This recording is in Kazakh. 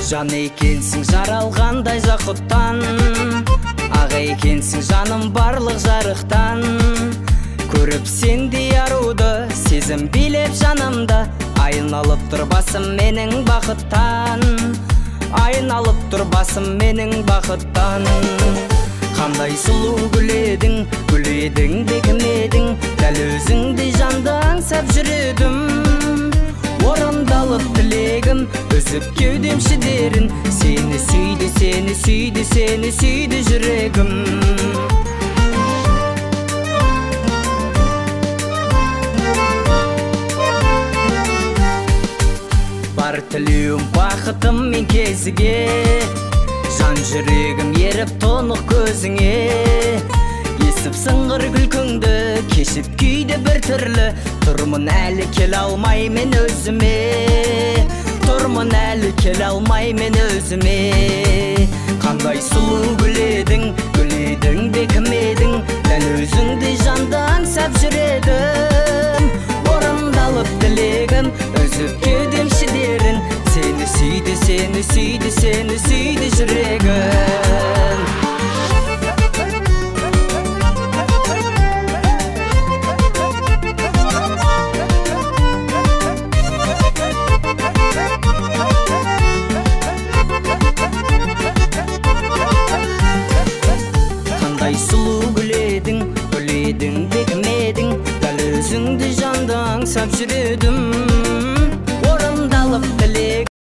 Жан екенсің жаралғандай жақұттан, аға екенсің жаным барлық жарықтан. Көріп сендей аруды сезім билеп жанымда, айналып тұр басым менің бақыттан, айналып тұр басым менің бақыттан. Қандай сұлу гүл едің, гүл едің де кім едің, дәл өзіңдей жанды аңсап жүредім. Орындалып тілегім, үзіп кеудем шідерін, сені сүйді, сені сүйді, сені сүйді жүрегім. Бар тілеуім бақытым мен кезіге, жан жүрегім еріп тұнық көзіңе. Есіп сыңғыр күлкіңді, кешіп күйді бір түрлі, тұрмын әлі келе алмай мен өзіме, тұрмын әлі келе алмай мен өзіме. Қандай сұлу гүл едің бе кім едің, дәл өзіңдей жанды аңсап жүредім. Орындалып тілегім, үзіп кеудем шідерін, сені сүйді, сені сүйді, сені сүйді жүрегім.